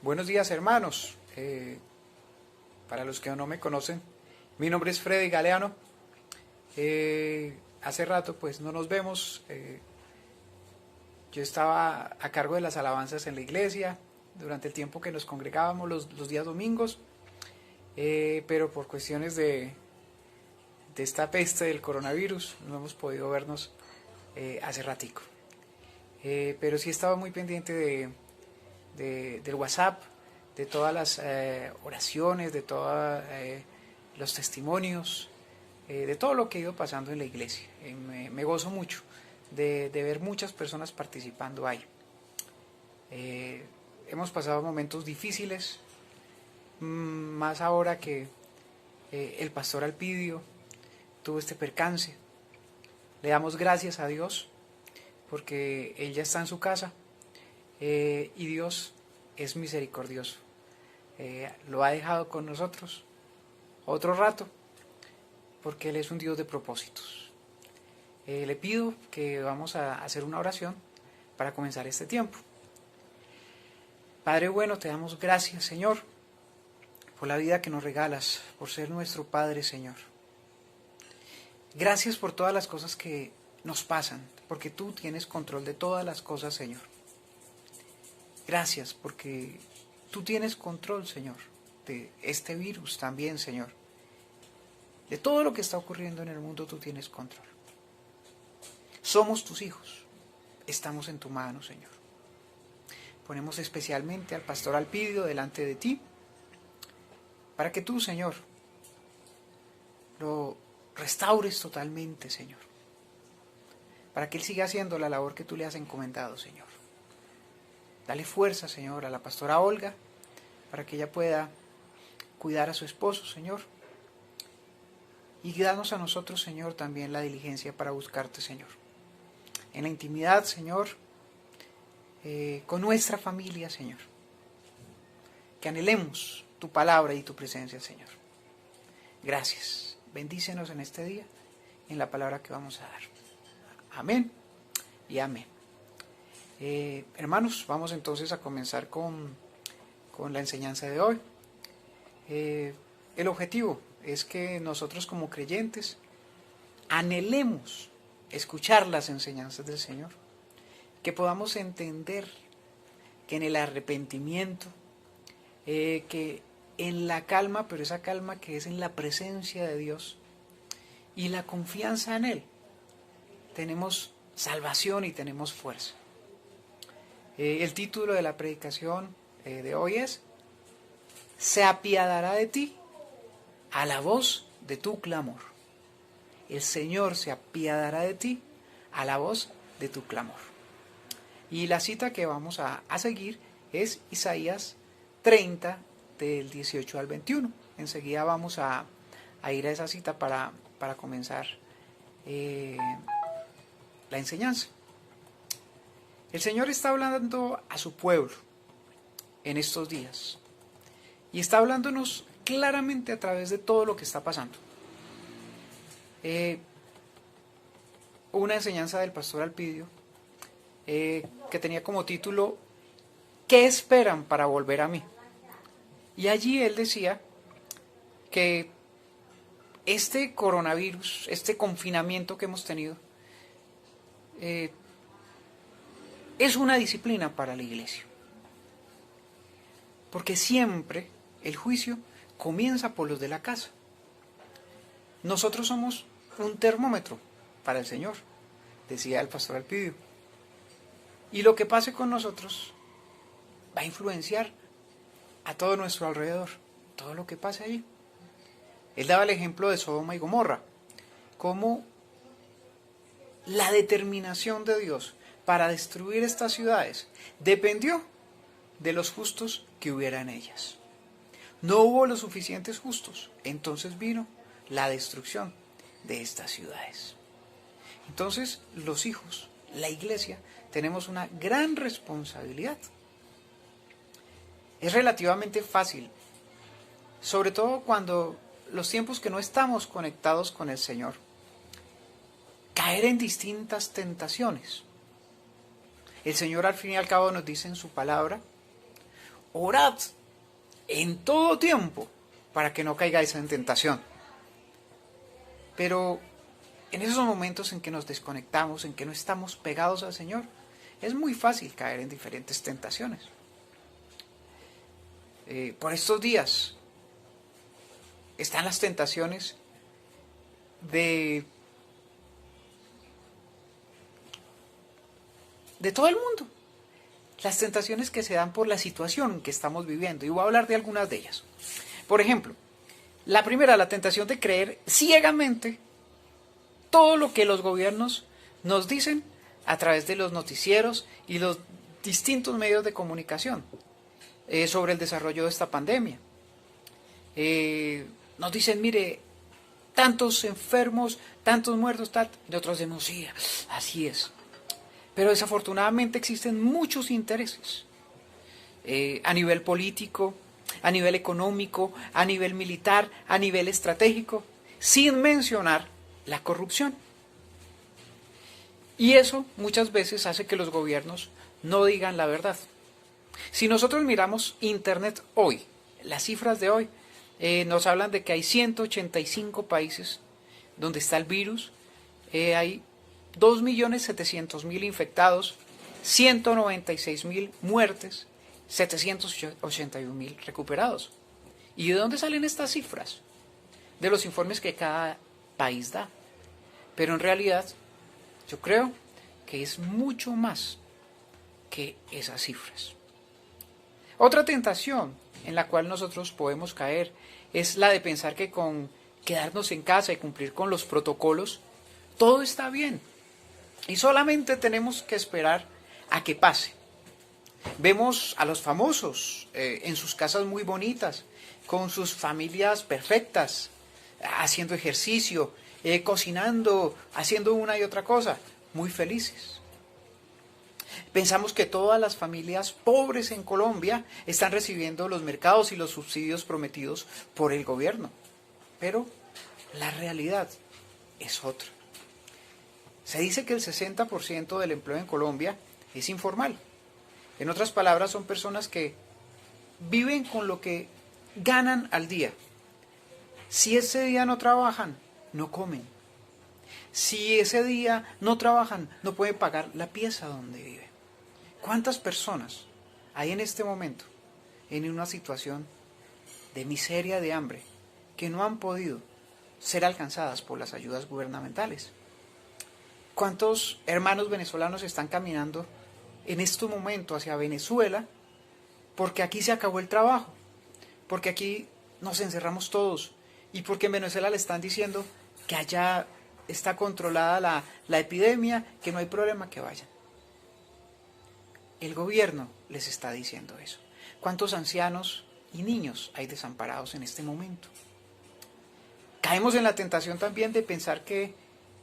Buenos días, hermanos. Para los que no me conocen, mi nombre es Freddy Galeano. Hace rato pues no nos vemos. Yo estaba a cargo de las alabanzas en la iglesia durante el tiempo que nos congregábamos los días domingos, pero por cuestiones de esta peste del coronavirus no hemos podido vernos hace ratico. Pero sí estaba muy pendiente del WhatsApp, de todas las oraciones, de todos los testimonios, de todo lo que ha ido pasando en la iglesia. Me gozo mucho de ver muchas personas participando ahí. Hemos pasado momentos difíciles, más ahora que el pastor Alpidio tuvo este percance. Le damos gracias a Dios porque Él ya está en su casa y Dios es misericordioso. Lo ha dejado con nosotros otro rato porque Él es un Dios de propósitos. Le pido que vamos a hacer una oración para comenzar este tiempo. Padre bueno, te damos gracias, Señor, por la vida que nos regalas, por ser nuestro Padre, Señor. Gracias por todas las cosas que nos pasan, porque tú tienes control de todas las cosas, Señor. Gracias porque tú tienes control, Señor, de este virus también, Señor. De todo lo que está ocurriendo en el mundo tú tienes control. Somos tus hijos, estamos en tu mano, Señor. Ponemos especialmente al pastor Alpidio delante de ti, para que tú, Señor, lo restaures totalmente, Señor. Para que él siga haciendo la labor que tú le has encomendado, Señor. Dale fuerza, Señor, a la pastora Olga, para que ella pueda cuidar a su esposo, Señor. Y danos a nosotros, Señor, también la diligencia para buscarte, Señor. En la intimidad, Señor, con nuestra familia, Señor. Que anhelemos tu palabra y tu presencia, Señor. Gracias. Bendícenos en este día, en la palabra que vamos a dar. Amén y amén. Hermanos, vamos entonces a comenzar con la enseñanza de hoy. El objetivo es que nosotros como creyentes anhelemos escuchar las enseñanzas del Señor, que podamos entender que en el arrepentimiento, que en la calma, pero esa calma que es en la presencia de Dios y la confianza en Él, tenemos salvación y tenemos fuerza. El título de la predicación de hoy es: se apiadará de ti a la voz de tu clamor. El Señor se apiadará de ti a la voz de tu clamor. Y la cita que vamos a seguir es Isaías 30, del 18 al 21. Enseguida vamos a ir a esa cita para comenzar la enseñanza. El Señor está hablando a su pueblo en estos días y está hablándonos claramente a través de todo lo que está pasando. Una enseñanza del pastor Alpidio que tenía como título ¿qué esperan para volver a mí? Y allí él decía que este coronavirus, este confinamiento que hemos tenido, es una disciplina para la iglesia. Porque siempre el juicio comienza por los de la casa. Nosotros somos un termómetro para el Señor, decía el pastor Alpidio. Y lo que pase con nosotros va a influenciar a todo nuestro alrededor, todo lo que pase allí. Él daba el ejemplo de Sodoma y Gomorra, como la determinación de Dios para destruir estas ciudades dependió de los justos que hubiera en ellas. No hubo los suficientes justos, entonces vino la destrucción de estas ciudades. Entonces, los hijos, la iglesia, tenemos una gran responsabilidad. Es relativamente fácil, sobre todo cuando los tiempos que no estamos conectados con el Señor, caer en distintas tentaciones. El Señor al fin y al cabo nos dice en su palabra: orad en todo tiempo para que no caigáis en tentación. Pero en esos momentos en que nos desconectamos, en que no estamos pegados al Señor, es muy fácil caer en diferentes tentaciones. Por estos días están las tentaciones de todo el mundo. Las tentaciones que se dan por la situación que estamos viviendo. Y voy a hablar de algunas de ellas. Por ejemplo, la primera, la tentación de creer ciegamente todo lo que los gobiernos nos dicen a través de los noticieros y los distintos medios de comunicación sobre el desarrollo de esta pandemia. Nos dicen, mire, tantos enfermos, tantos muertos, y nosotros decimos, sí, así es. Pero desafortunadamente existen muchos intereses a nivel político, a nivel económico, a nivel militar, a nivel estratégico, sin mencionar la corrupción. Y eso muchas veces hace que los gobiernos no digan la verdad. Si nosotros miramos Internet hoy, las cifras de hoy, nos hablan de que hay 185 países donde está el virus, hay 2.700.000 infectados, 196.000 muertes, 781.000 recuperados. ¿Y de dónde salen estas cifras? De los informes que cada país da. Pero en realidad, yo creo que es mucho más que esas cifras. Otra tentación en la cual nosotros podemos caer es la de pensar que con quedarnos en casa y cumplir con los protocolos, todo está bien. Y solamente tenemos que esperar a que pase. Vemos a los famosos en sus casas muy bonitas, con sus familias perfectas, haciendo ejercicio, cocinando, haciendo una y otra cosa, muy felices. Pensamos que todas las familias pobres en Colombia están recibiendo los mercados y los subsidios prometidos por el gobierno. Pero la realidad es otra. Se dice que el 60% del empleo en Colombia es informal. En otras palabras, son personas que viven con lo que ganan al día. Si ese día no trabajan, no comen. Si ese día no trabajan, no pueden pagar la pieza donde viven. ¿Cuántas personas hay en este momento en una situación de miseria, de hambre, que no han podido ser alcanzadas por las ayudas gubernamentales? ¿Cuántos hermanos venezolanos están caminando en este momento hacia Venezuela porque aquí se acabó el trabajo, porque aquí nos encerramos todos y porque en Venezuela le están diciendo que allá está controlada la epidemia, que no hay problema, que vayan? El gobierno les está diciendo eso. ¿Cuántos ancianos y niños hay desamparados en este momento? Caemos en la tentación también de pensar que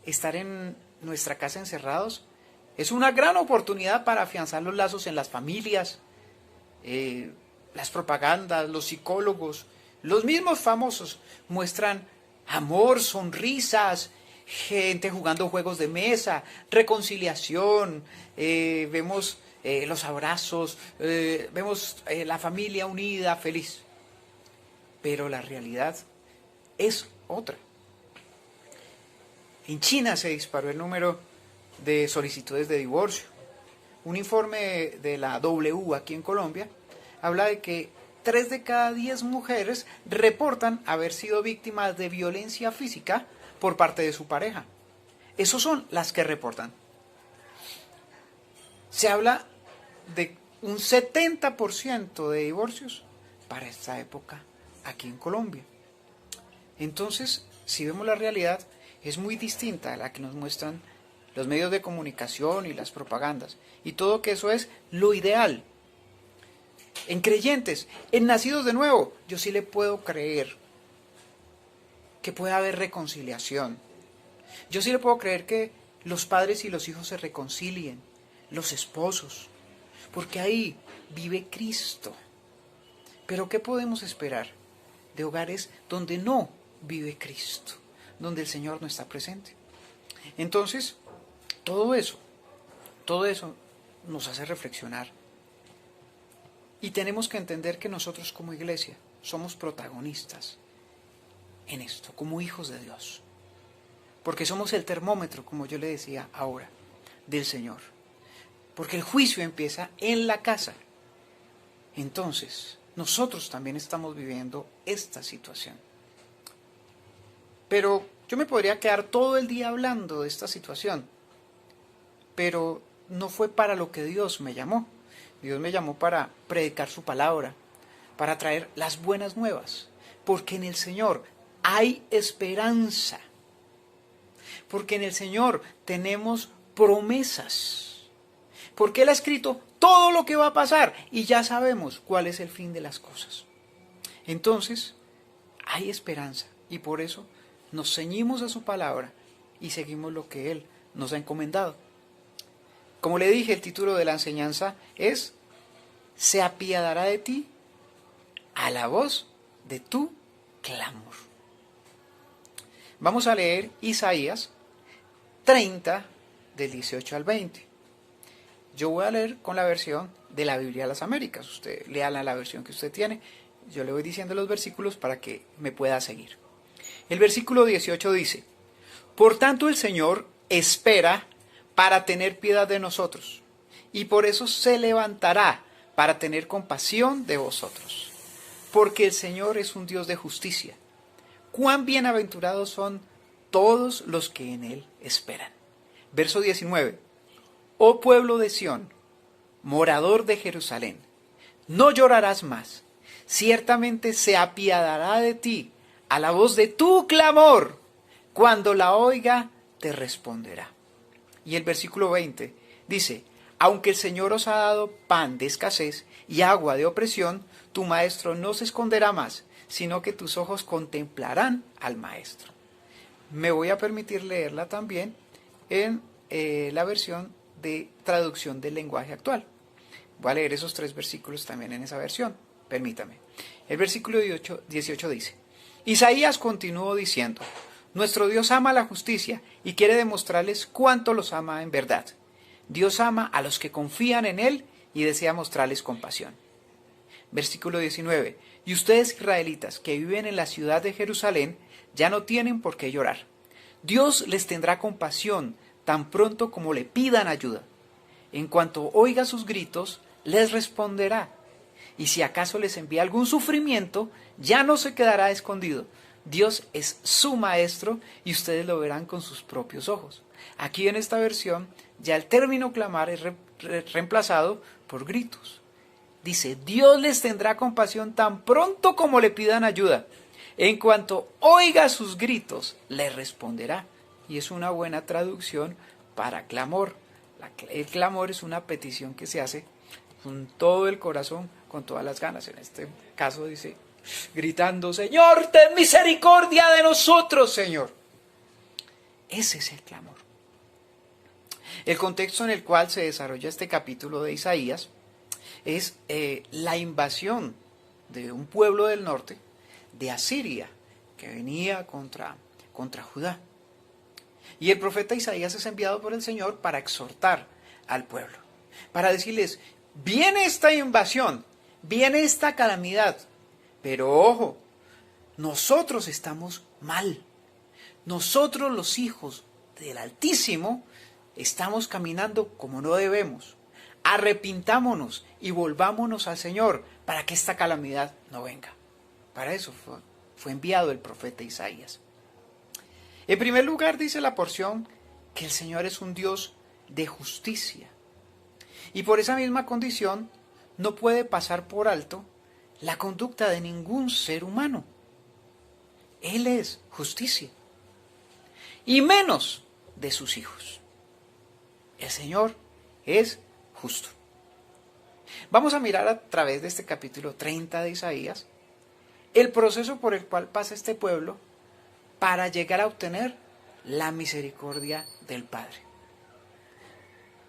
estar en nuestra casa encerrados es una gran oportunidad para afianzar los lazos en las familias, las propagandas, los psicólogos, los mismos famosos muestran amor, sonrisas, gente jugando juegos de mesa, reconciliación, vemos los abrazos, vemos la familia unida, feliz. Pero la realidad es otra. En China se disparó el número de solicitudes de divorcio. Un informe de la W aquí en Colombia habla de que 3 de cada 10 mujeres reportan haber sido víctimas de violencia física por parte de su pareja. Esos son las que reportan. Se habla de un 70% de divorcios para esta época aquí en Colombia. Entonces, si vemos la realidad, es muy distinta a la que nos muestran los medios de comunicación y las propagandas. Y todo que eso es lo ideal. En creyentes, en nacidos de nuevo, yo sí le puedo creer que puede haber reconciliación. Yo sí le puedo creer que los padres y los hijos se reconcilien, los esposos, porque ahí vive Cristo. Pero ¿qué podemos esperar de hogares donde no vive Cristo, donde el Señor no está presente? Entonces, todo eso nos hace reflexionar Y tenemos que entender que nosotros como iglesia somos protagonistas en esto, como hijos de Dios. Porque somos el termómetro, como yo le decía ahora, del Señor. Porque el juicio empieza en la casa. Entonces, nosotros también estamos viviendo esta situación. Pero yo me podría quedar todo el día hablando de esta situación. Pero no fue para lo que Dios me llamó. Dios me llamó para predicar su palabra, para traer las buenas nuevas. Porque en el Señor hay esperanza. Porque en el Señor tenemos promesas. Porque Él ha escrito todo lo que va a pasar y ya sabemos cuál es el fin de las cosas. Entonces, hay esperanza y por eso nos ceñimos a su palabra y seguimos lo que Él nos ha encomendado. Como le dije, el título de la enseñanza es «Se apiadará de ti a la voz de tu clamor». Vamos a leer Isaías 30, del 18 al 20. Yo voy a leer con la versión de la Biblia de las Américas. Usted lea la versión que usted tiene. Yo le voy diciendo los versículos para que me pueda seguir. El versículo 18 dice: «Por tanto el Señor espera para tener piedad de nosotros, y por eso se levantará para tener compasión de vosotros. Porque el Señor es un Dios de justicia. Cuán bienaventurados son todos los que en Él esperan». Verso 19. «Oh pueblo de Sión, morador de Jerusalén, no llorarás más. Ciertamente se apiadará de ti a la voz de tu clamor. Cuando la oiga, te responderá». Y el versículo 20 dice: «Aunque el Señor os ha dado pan de escasez y agua de opresión, tu maestro no se esconderá más, sino que tus ojos contemplarán al maestro». Me voy a permitir leerla también en la versión de traducción del lenguaje actual. Voy a leer esos 3 versículos también en esa versión. Permítame. El versículo 18 dice: «Isaías continuó diciendo: Nuestro Dios ama la justicia y quiere demostrarles cuánto los ama en verdad. Dios ama a los que confían en Él y desea mostrarles compasión». Versículo 19. «Y ustedes, israelitas, que viven en la ciudad de Jerusalén, ya no tienen por qué llorar. Dios les tendrá compasión tan pronto como le pidan ayuda. En cuanto oiga sus gritos, les responderá. Y si acaso les envía algún sufrimiento, ya no se quedará escondido. Dios es su maestro y ustedes lo verán con sus propios ojos». Aquí en esta versión ya el término clamar es reemplazado por gritos. Dice: «Dios les tendrá compasión tan pronto como le pidan ayuda. En cuanto oiga sus gritos, les responderá». Y es una buena traducción para clamor. El clamor es una petición que se hace con todo el corazón, con todas las ganas. En este caso dice, gritando: «Señor, ten misericordia de nosotros, Señor». Ese es el clamor. El contexto en el cual se desarrolla este capítulo de Isaías es la invasión de un pueblo del norte, de Asiria, que venía contra Judá. Y el profeta Isaías es enviado por el Señor para exhortar al pueblo, para decirles: viene esta invasión, viene esta calamidad, pero ojo, nosotros estamos mal. Nosotros, los hijos del Altísimo, estamos caminando como no debemos. Arrepintámonos y volvámonos al Señor para que esta calamidad no venga. Para eso fue enviado el profeta Isaías. En primer lugar, dice la porción que el Señor es un Dios de justicia. Y por esa misma condición no puede pasar por alto la conducta de ningún ser humano. Él es justicia. Y menos de sus hijos. El Señor es justo. Vamos a mirar a través de este capítulo 30 de Isaías el proceso por el cual pasa este pueblo para llegar a obtener la misericordia del Padre.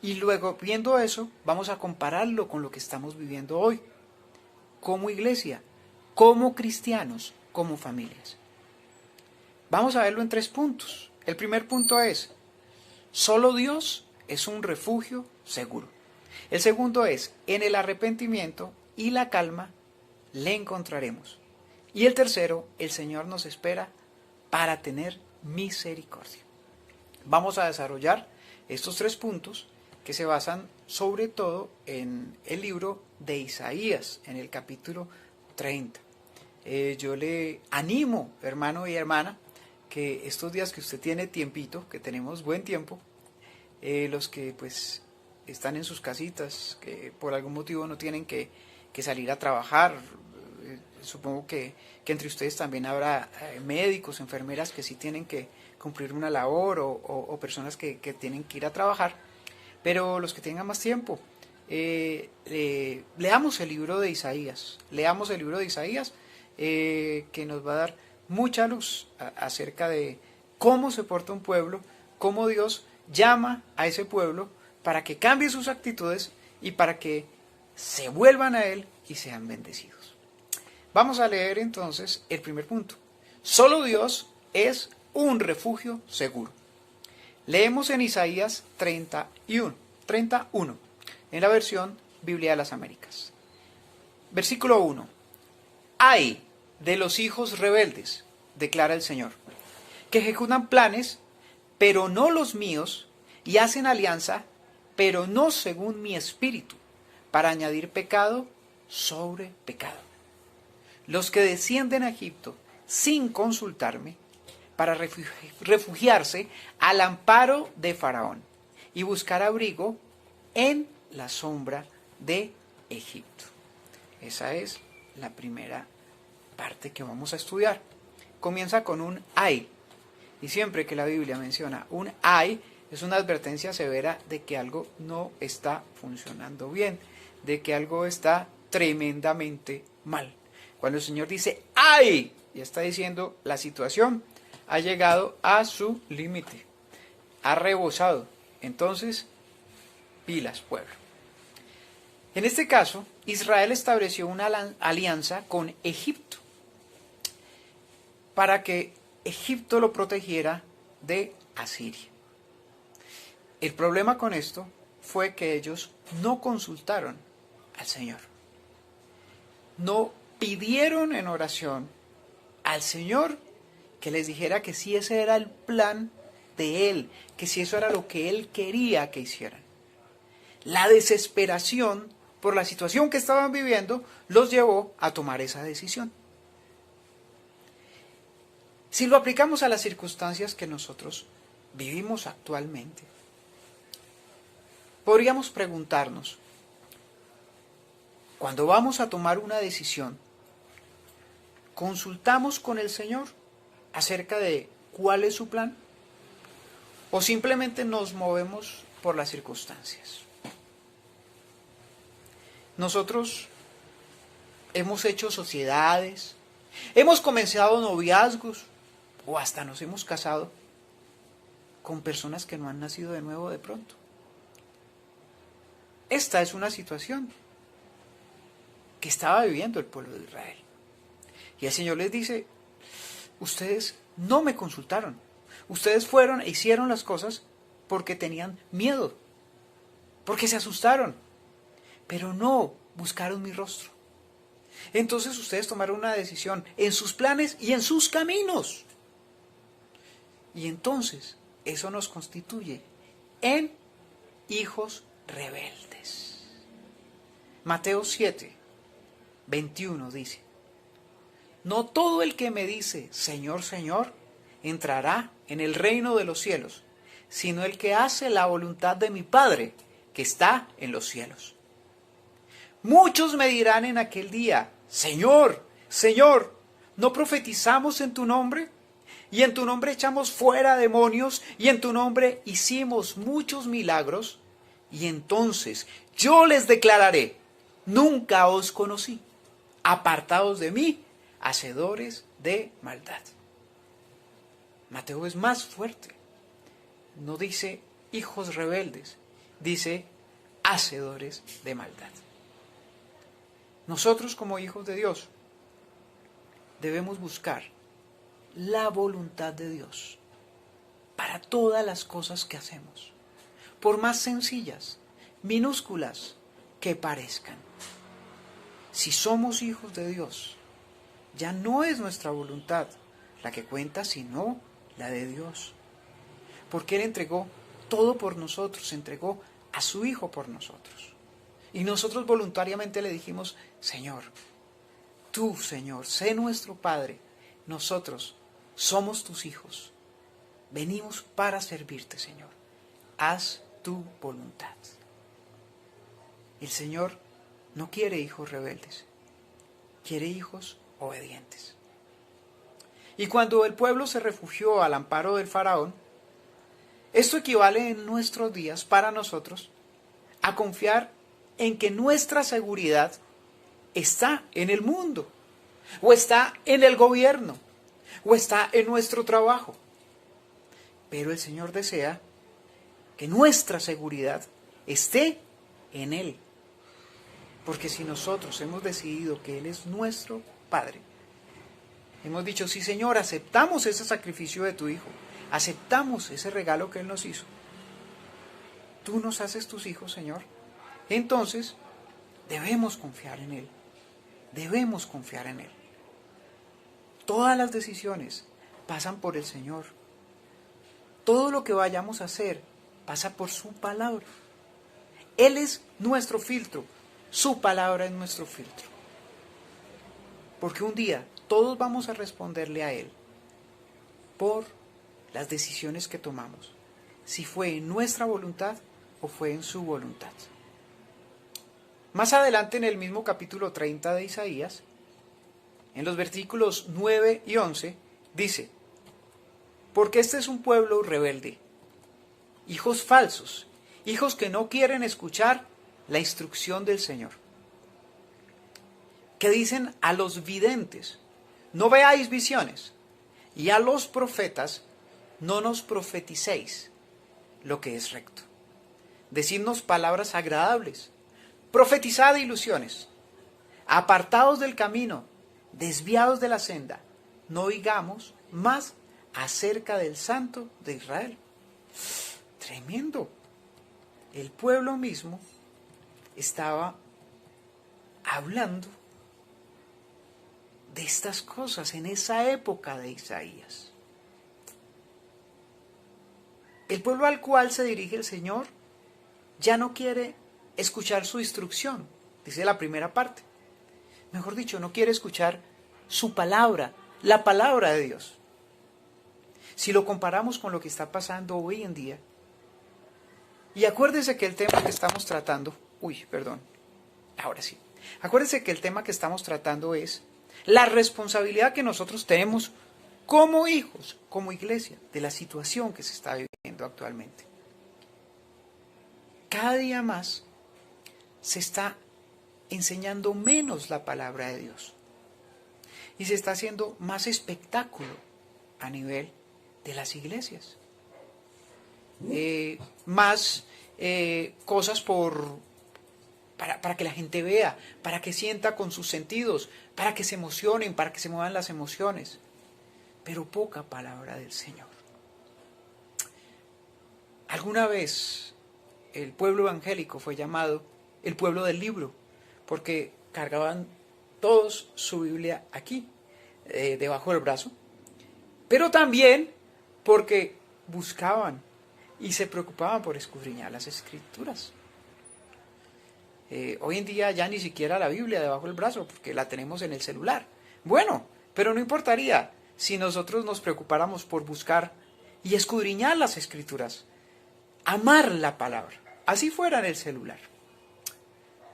Y luego, viendo eso, vamos a compararlo con lo que estamos viviendo hoy, como iglesia, como cristianos, como familias. Vamos a verlo en 3 puntos. El primer punto es: solo Dios es un refugio seguro. El segundo es: en el arrepentimiento y la calma le encontraremos. Y el tercero, el Señor nos espera para tener misericordia. Vamos a desarrollar estos 3 puntos que se basan sobre todo en el libro de Isaías, en el capítulo 30. Yo le animo, hermano y hermana, que estos días que usted tiene tiempito, que tenemos buen tiempo, los que pues están en sus casitas, que por algún motivo no tienen que salir a trabajar, supongo que entre ustedes también habrá médicos, enfermeras que sí tienen que cumplir una labor o personas que tienen que ir a trabajar, pero los que tengan más tiempo, leamos el libro de Isaías, que nos va a dar mucha luz acerca de cómo se porta un pueblo, cómo Dios llama a ese pueblo para que cambie sus actitudes y para que se vuelvan a Él y sean bendecidos. Vamos a leer entonces el primer punto. Solo Dios es un refugio seguro. Leemos en Isaías 31, en la versión Biblia de las Américas. Versículo 1. ¡Ay de los hijos rebeldes!, declara el Señor, que ejecutan planes, pero no los míos, y hacen alianza, pero no según mi espíritu, para añadir pecado sobre pecado. Los que descienden a Egipto sin consultarme, para refugiarse al amparo de Faraón y buscar abrigo en la sombra de Egipto. Esa es la primera parte que vamos a estudiar. Comienza con un ay, y siempre que la Biblia menciona un ay, es una advertencia severa de que algo no está funcionando bien, de que algo está tremendamente mal. Cuando el Señor dice ay, ya está diciendo la situación ha llegado a su límite, ha rebosado. Entonces, pilas, pueblo. En este caso, Israel estableció una alianza con Egipto para que Egipto lo protegiera de Asiria. El problema con esto fue que ellos no consultaron al Señor. No pidieron en oración al Señor que les dijera que si ese era el plan de Él, que si eso era lo que Él quería que hicieran. La desesperación por la situación que estaban viviendo los llevó a tomar esa decisión. Si lo aplicamos a las circunstancias que nosotros vivimos actualmente, podríamos preguntarnos, cuando vamos a tomar una decisión, ¿consultamos con el Señor acerca de cuál es su plan? ¿O simplemente nos movemos por las circunstancias? Nosotros hemos hecho sociedades, hemos comenzado noviazgos o hasta nos hemos casado con personas que no han nacido de nuevo de pronto. Esta es una situación que estaba viviendo el pueblo de Israel. Y el Señor les dice, ustedes no me consultaron. Ustedes fueron e hicieron las cosas porque tenían miedo, porque se asustaron, pero no buscaron mi rostro. Entonces ustedes tomaron una decisión en sus planes y en sus caminos. Y entonces eso nos constituye en hijos rebeldes. Mateo 7, 21 dice, no todo el que me dice, Señor, Señor, entrará en el reino de los cielos, sino el que hace la voluntad de mi Padre, que está en los cielos. Muchos me dirán en aquel día, Señor, Señor, ¿no profetizamos en tu nombre? Y en tu nombre echamos fuera demonios, y en tu nombre hicimos muchos milagros. Y entonces yo les declararé, nunca os conocí, apartados de mí, hacedores de maldad. Mateo es más fuerte. No dice hijos rebeldes, dice hacedores de maldad. Nosotros como hijos de Dios debemos buscar la voluntad de Dios para todas las cosas que hacemos, por más sencillas, minúsculas que parezcan. Si somos hijos de Dios, ya no es nuestra voluntad la que cuenta, sino la de Dios. Porque Él entregó todo por nosotros, entregó a su Hijo por nosotros. Y nosotros voluntariamente le dijimos, Señor, tú, Señor, sé nuestro Padre, nosotros somos tus hijos. Venimos para servirte, Señor. Haz tu voluntad. El Señor no quiere hijos rebeldes, quiere hijos obedientes. Y cuando el pueblo se refugió al amparo del faraón, esto equivale en nuestros días para nosotros a confiar en que nuestra seguridad está en el mundo, o está en el gobierno, o está en nuestro trabajo. Pero el Señor desea que nuestra seguridad esté en Él. Porque si nosotros hemos decidido que Él es nuestro Padre, hemos dicho, sí Señor, aceptamos ese sacrificio de tu Hijo, aceptamos ese regalo que Él nos hizo. Tú nos haces tus hijos, Señor. Entonces, debemos confiar en Él. Debemos confiar en Él. Todas las decisiones pasan por el Señor. Todo lo que vayamos a hacer pasa por su palabra. Él es nuestro filtro. Su palabra es nuestro filtro. Porque un día todos vamos a responderle a Él por las decisiones que tomamos. Si fue en nuestra voluntad o fue en su voluntad. Más adelante en el mismo capítulo 30 de Isaías, en los versículos 9 y 11, dice, porque este es un pueblo rebelde, hijos falsos, hijos que no quieren escuchar la instrucción del Señor, que dicen a los videntes, no veáis visiones, y a los profetas, no nos profeticéis lo que es recto. Decidnos palabras agradables, profetizad ilusiones, apartados del camino, desviados de la senda, no oigamos más acerca del Santo de Israel. Tremendo. El pueblo mismo estaba hablando de estas cosas en esa época de Isaías. El pueblo al cual se dirige el Señor ya no quiere escuchar su instrucción, dice la primera parte. Mejor dicho, no quiere escuchar su palabra, la palabra de Dios. Si lo comparamos con lo que está pasando hoy en día, y acuérdense que el tema que estamos tratando, ahora sí, acuérdense que el tema que estamos tratando es la responsabilidad que nosotros tenemos como hijos, como iglesia, de la situación que se está viviendo actualmente. Cada día más se está enseñando menos la palabra de Dios y se está haciendo más espectáculo a nivel de las iglesias. Más cosas para que la gente vea, para que sienta con sus sentidos, para que se emocionen, para que se muevan las emociones, pero poca palabra del Señor. Alguna vez el pueblo evangélico fue llamado el pueblo del libro, porque cargaban todos su Biblia aquí, debajo del brazo, pero también porque buscaban y se preocupaban por escudriñar las Escrituras. Hoy en día ya ni siquiera la Biblia debajo del brazo, porque la tenemos en el celular. Bueno, pero no importaría si nosotros nos preocupáramos por buscar y escudriñar las Escrituras, amar la palabra, así fuera en el celular.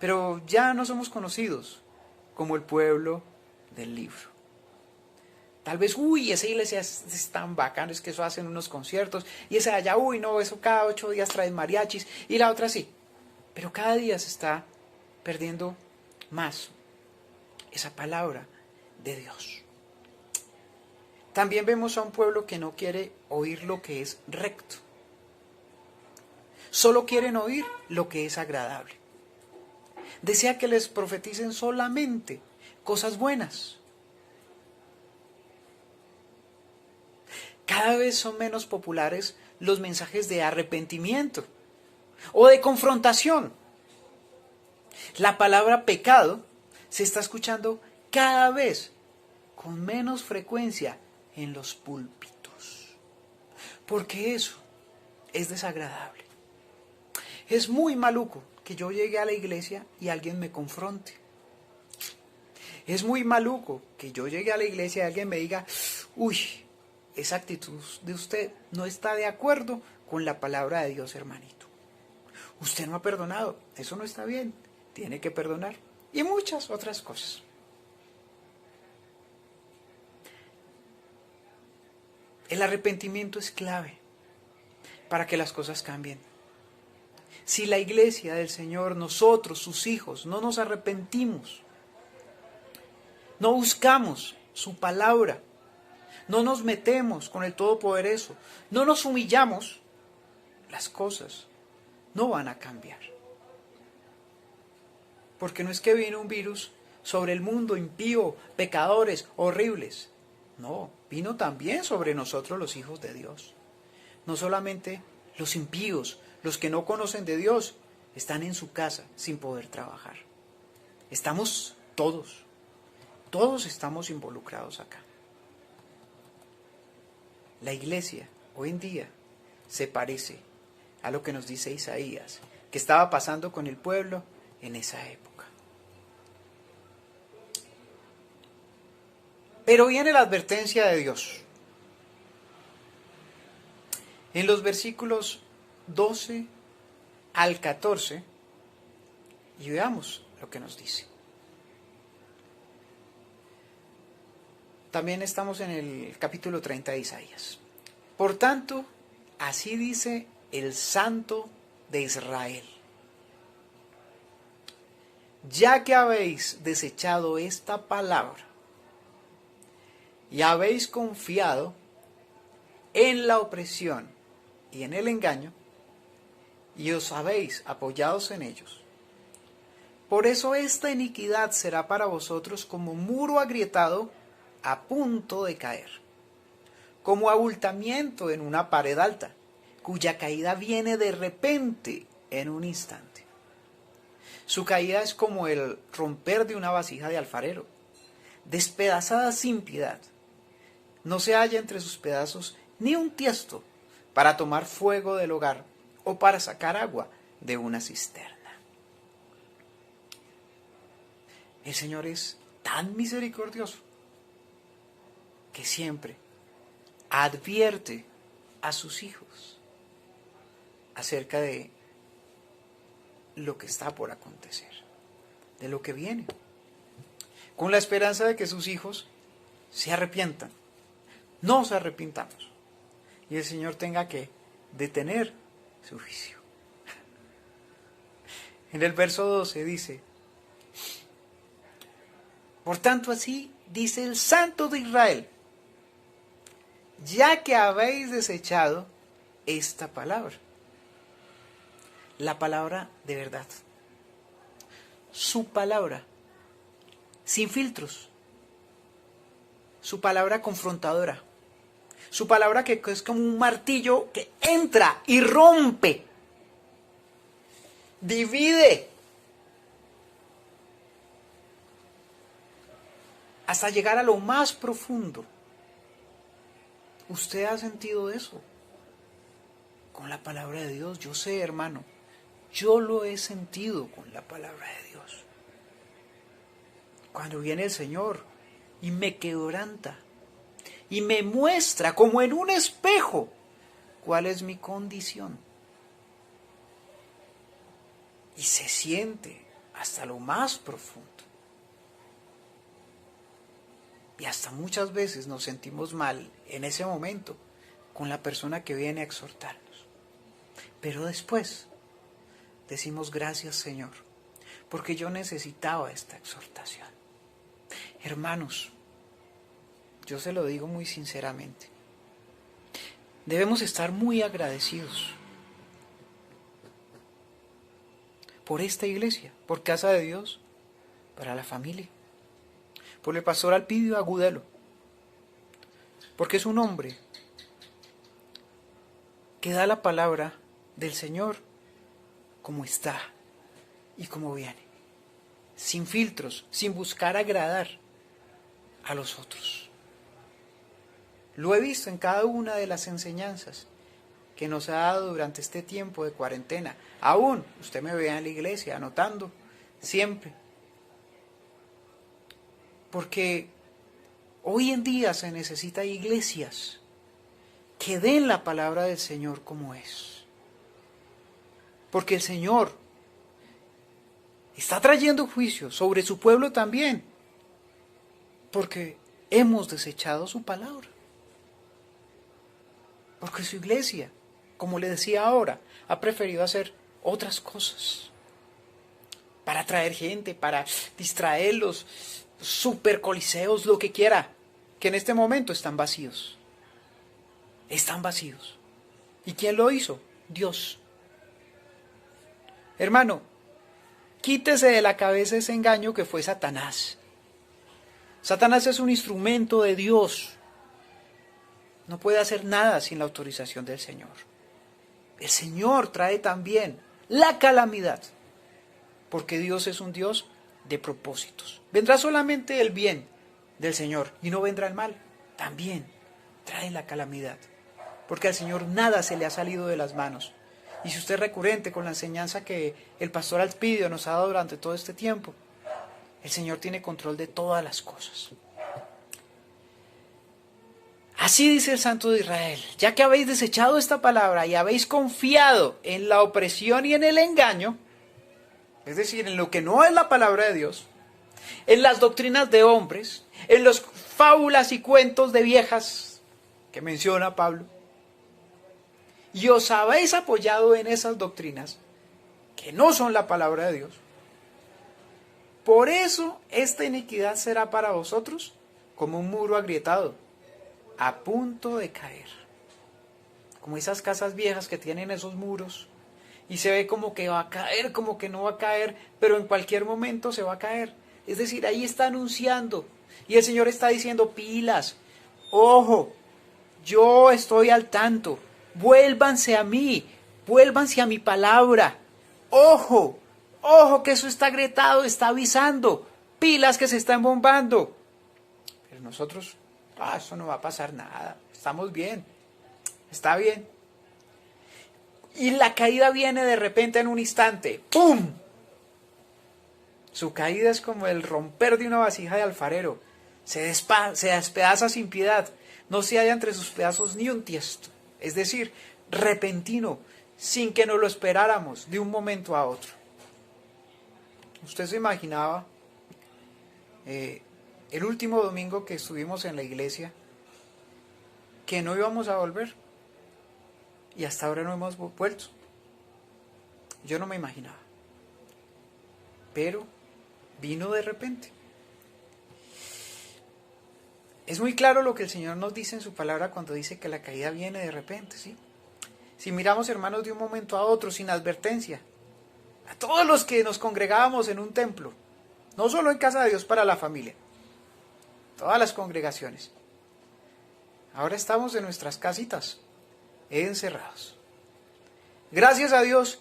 Pero ya no somos conocidos como el pueblo del libro. Tal vez, esa iglesia es tan bacana, es que eso hacen unos conciertos, y esa de allá, no, eso cada 8 días traen mariachis, y la otra sí. Pero cada día se está perdiendo más esa palabra de Dios. También vemos a un pueblo que no quiere oír lo que es recto. Solo quieren oír lo que es agradable. Desea que les profeticen solamente cosas buenas. Cada vez son menos populares los mensajes de arrepentimiento o de confrontación. La palabra pecado se está escuchando cada vez con menos frecuencia en los púlpitos. Porque eso es desagradable. Es muy maluco que yo llegue a la iglesia y alguien me confronte. Es muy maluco que yo llegue a la iglesia y alguien me diga, uy, esa actitud de usted no está de acuerdo con la palabra de Dios, hermanito. Usted no ha perdonado, eso no está bien, tiene que perdonar. Y muchas otras cosas. El arrepentimiento es clave para que las cosas cambien. Si la iglesia del Señor, nosotros, sus hijos, no nos arrepentimos, no buscamos su palabra, no nos metemos con el Todopoderoso, no nos humillamos, las cosas no van a cambiar. Porque no es que vino un virus sobre el mundo impío, pecadores, horribles. No, vino también sobre nosotros los hijos de Dios. No solamente los impíos, los que no conocen de Dios, están en su casa sin poder trabajar. Estamos todos estamos involucrados acá. La iglesia hoy en día se parece a lo que nos dice Isaías, que estaba pasando con el pueblo en esa época. Pero viene la advertencia de Dios. En los versículos 12 al 14, y veamos lo que nos dice. También estamos en el capítulo 30 de Isaías. Por tanto, así dice el Santo de Israel: ya que habéis desechado esta palabra y habéis confiado en la opresión y en el engaño, y os habéis apoyados en ellos, por eso esta iniquidad será para vosotros como muro agrietado a punto de caer, como abultamiento en una pared alta, cuya caída viene de repente en un instante. Su caída es como el romper de una vasija de alfarero, despedazada sin piedad. No se halla entre sus pedazos ni un tiesto para tomar fuego del hogar o para sacar agua de una cisterna. El Señor es tan misericordioso que siempre advierte a sus hijos acerca de lo que está por acontecer, de lo que viene, con la esperanza de que sus hijos se arrepientan, nos arrepintamos y el Señor tenga que detener su juicio. En el verso 12 dice: por tanto, así dice el Santo de Israel, ya que habéis desechado esta palabra, la palabra de verdad, su palabra, sin filtros, su palabra confrontadora, su palabra que es como un martillo que entra y rompe, divide, hasta llegar a lo más profundo. ¿Usted ha sentido eso con la palabra de Dios? Yo sé, hermano, yo lo he sentido con la palabra de Dios. Cuando viene el Señor y me quebranta y me muestra como en un espejo cuál es mi condición. Y se siente hasta lo más profundo. Y hasta muchas veces nos sentimos mal en ese momento con la persona que viene a exhortarnos. Pero después decimos: gracias, Señor, porque yo necesitaba esta exhortación. Hermanos, yo se lo digo muy sinceramente, debemos estar muy agradecidos por esta iglesia, por Casa de Dios, para la familia, por el pastor Alpidio Agudelo, porque es un hombre que da la palabra del Señor como está y como viene, sin filtros, sin buscar agradar a los otros. Lo he visto en cada una de las enseñanzas que nos ha dado durante este tiempo de cuarentena. Aún usted me vea en la iglesia anotando siempre. Porque hoy en día se necesita iglesias que den la palabra del Señor como es. Porque el Señor está trayendo juicio sobre su pueblo también. Porque hemos desechado su palabra. Porque su iglesia, como le decía ahora, ha preferido hacer otras cosas. Para atraer gente, para distraerlos, super coliseos, lo que quiera. Que en este momento están vacíos. Están vacíos. ¿Y quién lo hizo? Dios. Hermano, quítese de la cabeza ese engaño que fue Satanás. Satanás es un instrumento de Dios. No puede hacer nada sin la autorización del Señor. El Señor trae también la calamidad, porque Dios es un Dios de propósitos. Vendrá solamente el bien del Señor y no vendrá el mal. También trae la calamidad, porque al Señor nada se le ha salido de las manos. Y si usted es recurrente con la enseñanza que el pastor Alpidio nos ha dado durante todo este tiempo, el Señor tiene control de todas las cosas. Así dice el Santo de Israel: ya que habéis desechado esta palabra y habéis confiado en la opresión y en el engaño, es decir, en lo que no es la palabra de Dios, en las doctrinas de hombres, en las fábulas y cuentos de viejas que menciona Pablo, y os habéis apoyado en esas doctrinas que no son la palabra de Dios, por eso esta iniquidad será para vosotros como un muro agrietado, a punto de caer. Como esas casas viejas que tienen esos muros y se ve como que va a caer, como que no va a caer, pero en cualquier momento se va a caer. Es decir, ahí está anunciando y el Señor está diciendo: pilas, ojo, yo estoy al tanto, vuélvanse a mí, vuélvanse a mi palabra, ojo, ojo que eso está agrietado, está avisando, pilas que se están bombando. Pero nosotros, eso no va a pasar nada, estamos bien, está bien. Y la caída viene de repente en un instante, ¡pum! Su caída es como el romper de una vasija de alfarero, se despedaza sin piedad, no se halla entre sus pedazos ni un tiesto, es decir, repentino, sin que nos lo esperáramos de un momento a otro. ¿Usted se imaginaba el último domingo que estuvimos en la iglesia que no íbamos a volver? Y hasta ahora no hemos vuelto. Yo no me imaginaba. Pero vino de repente. Es muy claro lo que el Señor nos dice en su palabra cuando dice que la caída viene de repente, ¿sí? Si miramos, hermanos, de un momento a otro, sin advertencia, a todos los que nos congregábamos en un templo, no solo en Casa de Dios para la familia, todas las congregaciones, ahora estamos en nuestras casitas, encerrados. Gracias a Dios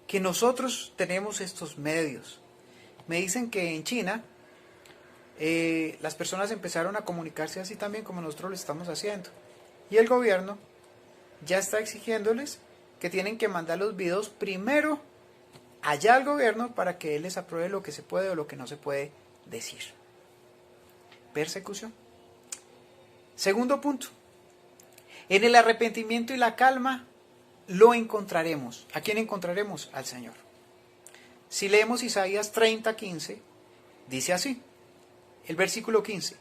que nosotros tenemos estos medios. Me dicen que en China las personas empezaron a comunicarse así también como nosotros lo estamos haciendo. Y el gobierno ya está exigiéndoles que tienen que mandar los videos primero allá al gobierno para que él les apruebe lo que se puede o lo que no se puede decir. Persecución. Segundo punto. En el arrepentimiento y la calma lo encontraremos. ¿A quién encontraremos? Al Señor. Si leemos Isaías 30:15, dice así, el versículo 15.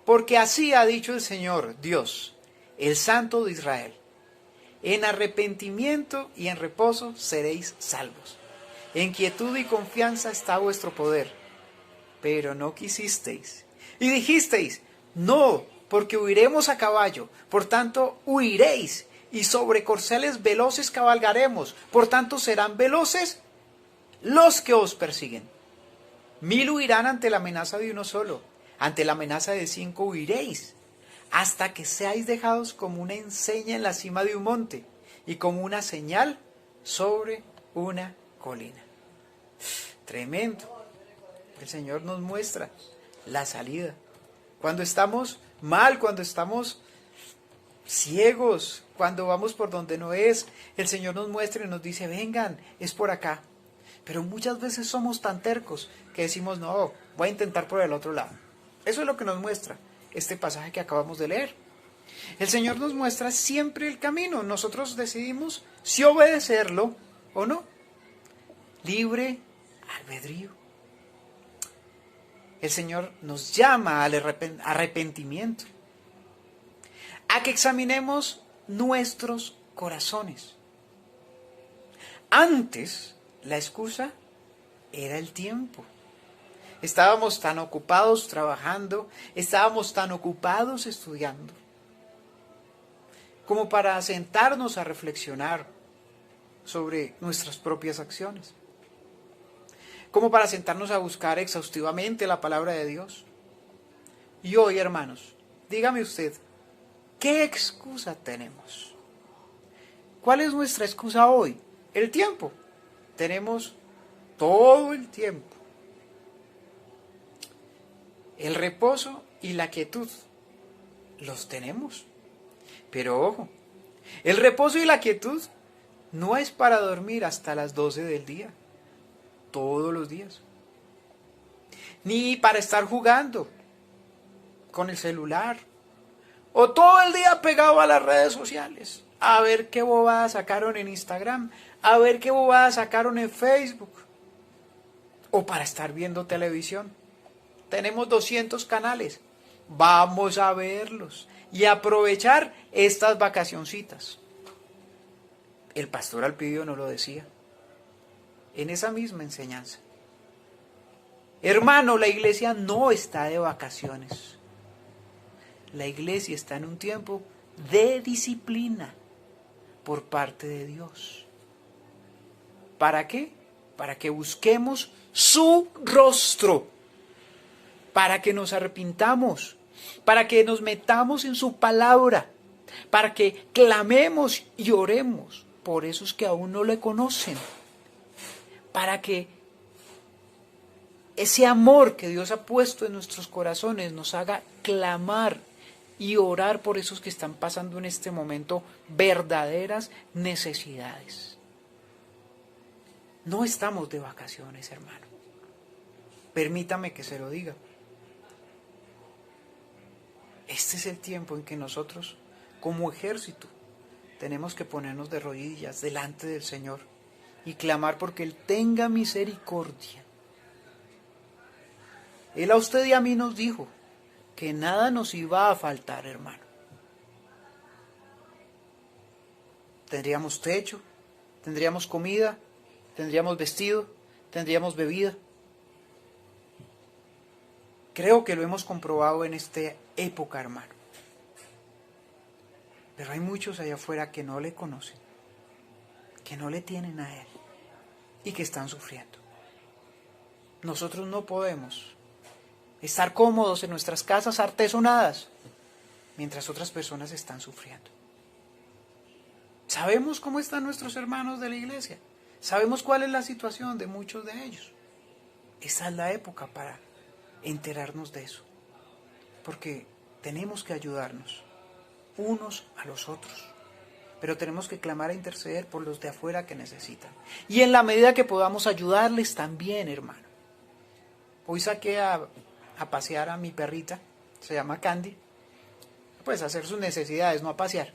Porque así ha dicho el Señor, Dios, el Santo de Israel: en arrepentimiento y en reposo seréis salvos. En quietud y confianza está vuestro poder. Pero no quisisteis. Y dijisteis: no, porque huiremos a caballo, por tanto huiréis, y sobre corceles veloces cabalgaremos, por tanto serán veloces los que os persiguen. 1000 huirán ante la amenaza de uno solo, ante la amenaza de 5 huiréis, hasta que seáis dejados como una enseña en la cima de un monte, y como una señal sobre una colina. Tremendo. El Señor nos muestra la salida. Cuando estamos mal, cuando estamos ciegos, cuando vamos por donde no es, el Señor nos muestra y nos dice, vengan, es por acá. Pero muchas veces somos tan tercos que decimos, no, voy a intentar por el otro lado. Eso es lo que nos muestra este pasaje que acabamos de leer. El Señor nos muestra siempre el camino. Nosotros decidimos si obedecerlo o no. Libre albedrío. El Señor nos llama al arrepentimiento, a que examinemos nuestros corazones. Antes, la excusa era el tiempo. Estábamos tan ocupados trabajando, estábamos tan ocupados estudiando, como para sentarnos a reflexionar sobre nuestras propias acciones, como para sentarnos a buscar exhaustivamente la palabra de Dios. Y hoy, hermanos, dígame usted, ¿qué excusa tenemos? ¿Cuál es nuestra excusa hoy? El tiempo. Tenemos todo el tiempo. El reposo y la quietud los tenemos. Pero ojo, el reposo y la quietud no es para dormir hasta las 12 del día, todos los días. Ni para estar jugando con el celular o todo el día pegado a las redes sociales, a ver qué bobadas sacaron en Instagram, a ver qué bobadas sacaron en Facebook, o para estar viendo televisión. Tenemos 200 canales, vamos a verlos y aprovechar estas vacacioncitas. El pastor Alpidio nos lo decía en esa misma enseñanza. Hermano, la iglesia no está de vacaciones. La iglesia está en un tiempo de disciplina por parte de Dios. ¿Para qué? Para que busquemos su rostro, para que nos arrepintamos, para que nos metamos en su palabra, para que clamemos y oremos por esos que aún no le conocen, para que ese amor que Dios ha puesto en nuestros corazones nos haga clamar y orar por esos que están pasando en este momento verdaderas necesidades. No estamos de vacaciones, hermano. Permítame que se lo diga. Este es el tiempo en que nosotros, como ejército, tenemos que ponernos de rodillas delante del Señor y clamar porque Él tenga misericordia. Él a usted y a mí nos dijo que nada nos iba a faltar, hermano. Tendríamos techo, tendríamos comida, tendríamos vestido, tendríamos bebida. Creo que lo hemos comprobado en esta época, hermano. Pero hay muchos allá afuera que no le conocen, que no le tienen a Él y que están sufriendo. Nosotros no podemos estar cómodos en nuestras casas artesonadas mientras otras personas están sufriendo. Sabemos cómo están nuestros hermanos de la iglesia. Sabemos cuál es la situación de muchos de ellos. Esa es la época para enterarnos de eso. Porque tenemos que ayudarnos unos a los otros. Pero tenemos que clamar e interceder por los de afuera que necesitan. Y en la medida que podamos ayudarles también, hermano. Hoy saqué a pasear a mi perrita, se llama Candy, pues a hacer sus necesidades, no a pasear.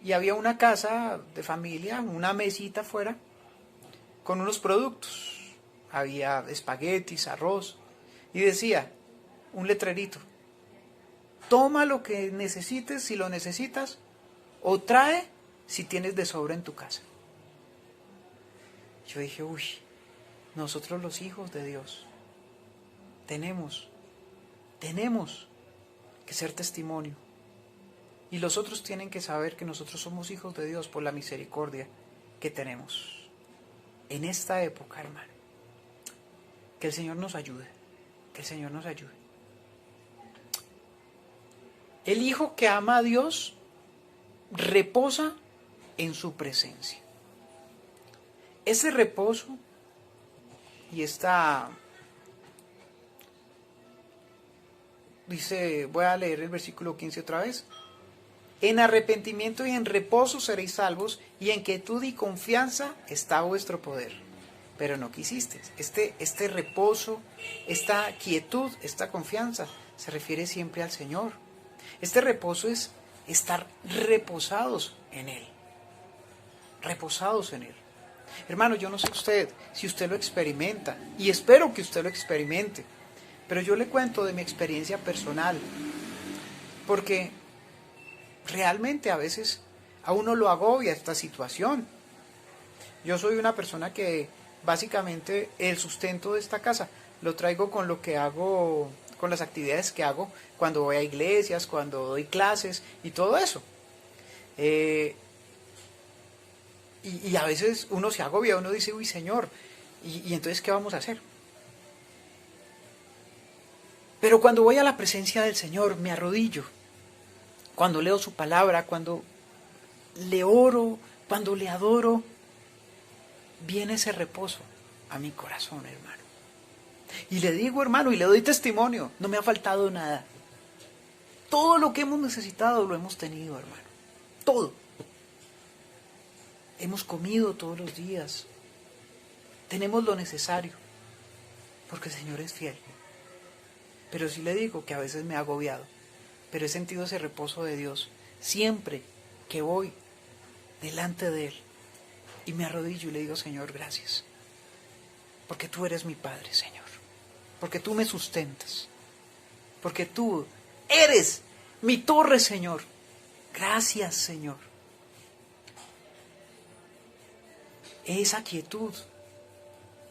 Y había una casa de familia, una mesita afuera, con unos productos. Había espaguetis, arroz, y decía, un letrerito, toma lo que necesites si lo necesitas, o trae si tienes de sobra en tu casa. Yo dije, uy, nosotros los hijos de Dios tenemos que ser testimonio. Y los otros tienen que saber que nosotros somos hijos de Dios por la misericordia que tenemos. En esta época, hermano, que el Señor nos ayude, que el Señor nos ayude. El hijo que ama a Dios reposa en su presencia. Ese reposo y esta dice, voy a leer el versículo 15 otra vez. En arrepentimiento y en reposo seréis salvos, y en quietud y confianza está vuestro poder. Pero no quisiste. Este reposo, esta quietud, esta confianza, se refiere siempre al Señor. Este reposo es estar reposados en Él. Reposados en Él. Hermano, yo no sé usted, si usted lo experimenta, y espero que usted lo experimente, pero yo le cuento de mi experiencia personal, porque realmente a veces a uno lo agobia esta situación. Yo soy una persona que básicamente el sustento de esta casa lo traigo con lo que hago, con las actividades que hago cuando voy a iglesias, cuando doy clases y todo eso. Y a veces uno se agobia, uno dice, uy Señor, ¿y entonces qué vamos a hacer? Pero cuando voy a la presencia del Señor, me arrodillo. Cuando leo su palabra, cuando le oro, cuando le adoro, viene ese reposo a mi corazón, hermano. Y le digo, hermano, y le doy testimonio, no me ha faltado nada. Todo lo que hemos necesitado lo hemos tenido, hermano. Todo. Hemos comido todos los días. Tenemos lo necesario, porque el Señor es fiel. Pero sí le digo que a veces me ha agobiado, pero he sentido ese reposo de Dios siempre que voy delante de Él y me arrodillo y le digo, Señor, gracias, porque tú eres mi Padre, Señor, porque tú me sustentas, porque tú eres mi torre, Señor. Gracias, Señor. Esa quietud,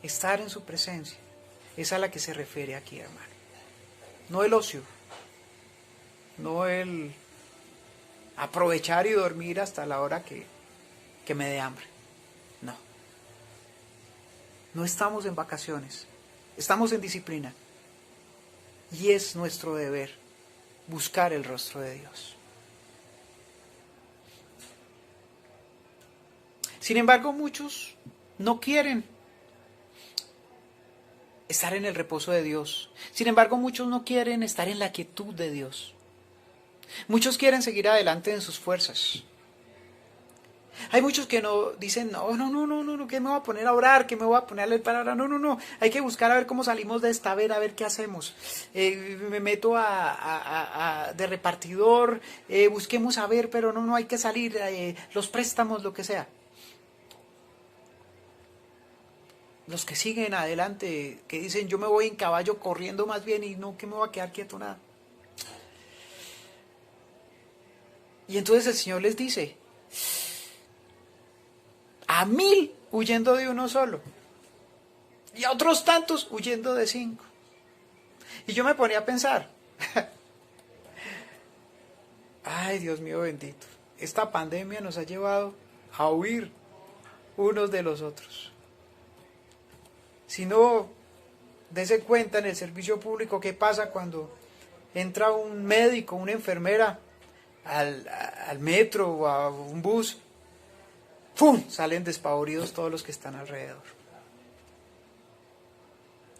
estar en su presencia, es a la que se refiere aquí, hermano. No el ocio, no el aprovechar y dormir hasta la hora que me dé hambre. No. No estamos en vacaciones, estamos en disciplina. Y es nuestro deber buscar el rostro de Dios. Sin embargo, muchos no quieren estar en el reposo de Dios. Sin embargo, muchos no quieren estar en la quietud de Dios. Muchos quieren seguir adelante en sus fuerzas. Hay muchos que no dicen, no, que me voy a poner a orar, que me voy a poner a leer palabra. No. Hay que buscar a ver cómo salimos de esta, a ver qué hacemos. Me meto de repartidor, busquemos a ver, pero no hay que salir, los préstamos, lo que sea. Los que siguen adelante, que dicen, yo me voy en caballo corriendo más bien y no que me voy a quedar quieto nada. Y entonces el Señor les dice, a 1000 huyendo de uno solo, y a otros tantos huyendo de 5. Y yo me ponía a pensar, ay Dios mío bendito, esta pandemia nos ha llevado a huir unos de los otros. Si no, dése cuenta en el servicio público qué pasa cuando entra un médico, una enfermera al metro o a un bus. ¡Pum! Salen despavoridos todos los que están alrededor.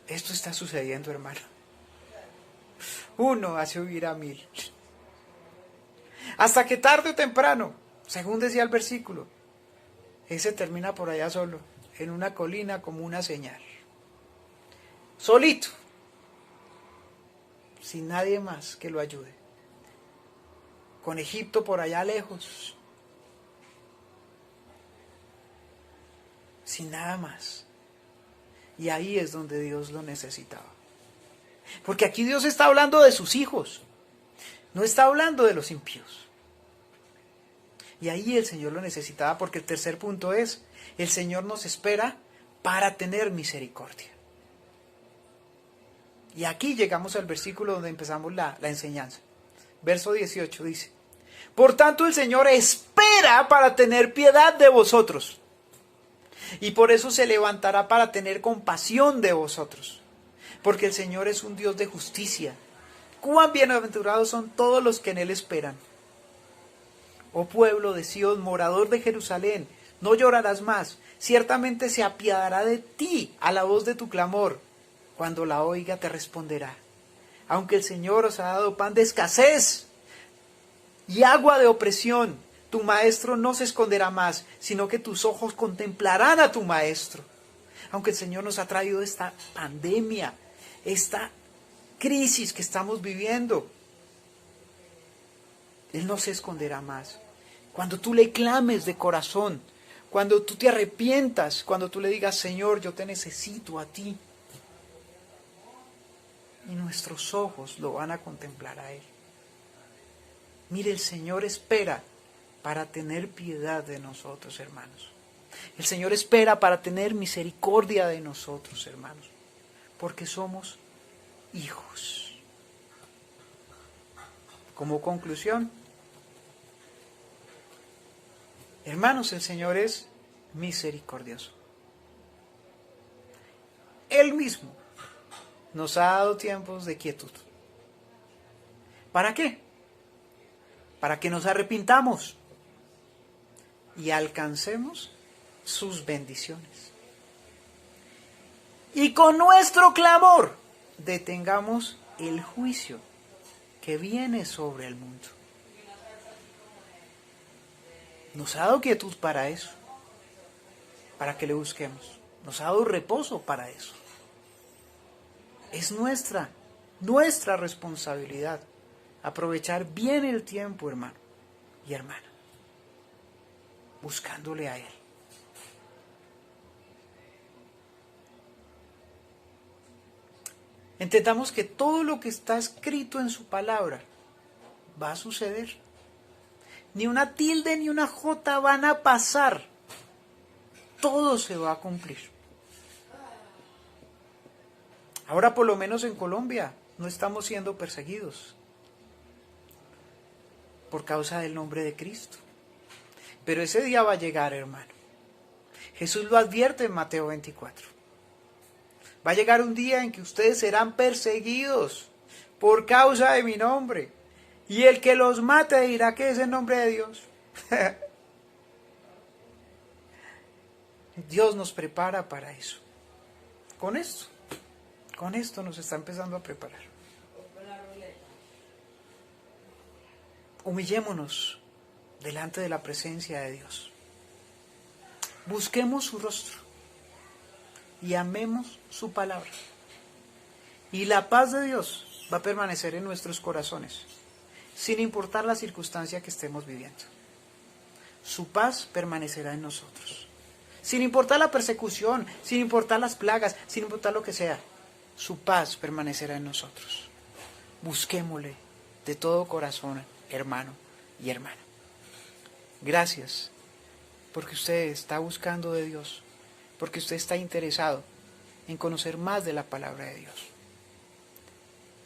Esto está sucediendo, hermano. Uno hace huir a 1000. Hasta que tarde o temprano, según decía el versículo, ese termina por allá solo, en una colina como una señal. Solito, sin nadie más que lo ayude, con Egipto por allá lejos, sin nada más. Y ahí es donde Dios lo necesitaba. Porque aquí Dios está hablando de sus hijos, no está hablando de los impíos. Y ahí el Señor lo necesitaba, porque el tercer punto es, el Señor nos espera para tener misericordia. Y aquí llegamos al versículo donde empezamos la enseñanza. Verso 18 dice, por tanto el Señor espera para tener piedad de vosotros, y por eso se levantará para tener compasión de vosotros, porque el Señor es un Dios de justicia. Cuán bienaventurados son todos los que en Él esperan. Oh pueblo de Sión, morador de Jerusalén, no llorarás más, ciertamente se apiadará de ti a la voz de tu clamor. Cuando la oiga te responderá. Aunque el Señor os ha dado pan de escasez y agua de opresión, tu maestro no se esconderá más, sino que tus ojos contemplarán a tu maestro. Aunque el Señor nos ha traído esta pandemia, esta crisis que estamos viviendo, Él no se esconderá más. Cuando tú le clames de corazón, cuando tú te arrepientas, cuando tú le digas, Señor, yo te necesito a ti, y nuestros ojos lo van a contemplar a Él. Mire, el Señor espera para tener piedad de nosotros, hermanos. El Señor espera para tener misericordia de nosotros, hermanos, porque somos hijos. Como conclusión, hermanos, el Señor es misericordioso. Él mismo nos ha dado tiempos de quietud. ¿Para qué? Para que nos arrepintamos y alcancemos sus bendiciones. Y con nuestro clamor detengamos el juicio que viene sobre el mundo. Nos ha dado quietud para eso, para que le busquemos. Nos ha dado reposo para eso. Es nuestra responsabilidad aprovechar bien el tiempo, hermano y hermana, buscándole a Él. Entendamos que todo lo que está escrito en su palabra va a suceder. Ni una tilde ni una jota van a pasar. Todo se va a cumplir. Ahora, por lo menos en Colombia, no estamos siendo perseguidos por causa del nombre de Cristo. Pero ese día va a llegar, hermano. Jesús lo advierte en Mateo 24. Va a llegar un día en que ustedes serán perseguidos por causa de mi nombre. Y el que los mate dirá que es el nombre de Dios. Dios nos prepara para eso. Con esto nos está empezando a preparar. Humillémonos delante de la presencia de Dios. Busquemos su rostro y amemos su palabra. Y la paz de Dios va a permanecer en nuestros corazones, sin importar la circunstancia que estemos viviendo. Su paz permanecerá en nosotros. Sin importar la persecución, sin importar las plagas, sin importar lo que sea, su paz permanecerá en nosotros. Busquémosle de todo corazón, hermano y hermana. Gracias, porque usted está buscando de Dios, porque usted está interesado en conocer más de la palabra de Dios.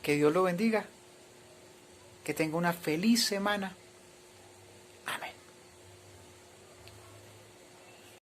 Que Dios lo bendiga, que tenga una feliz semana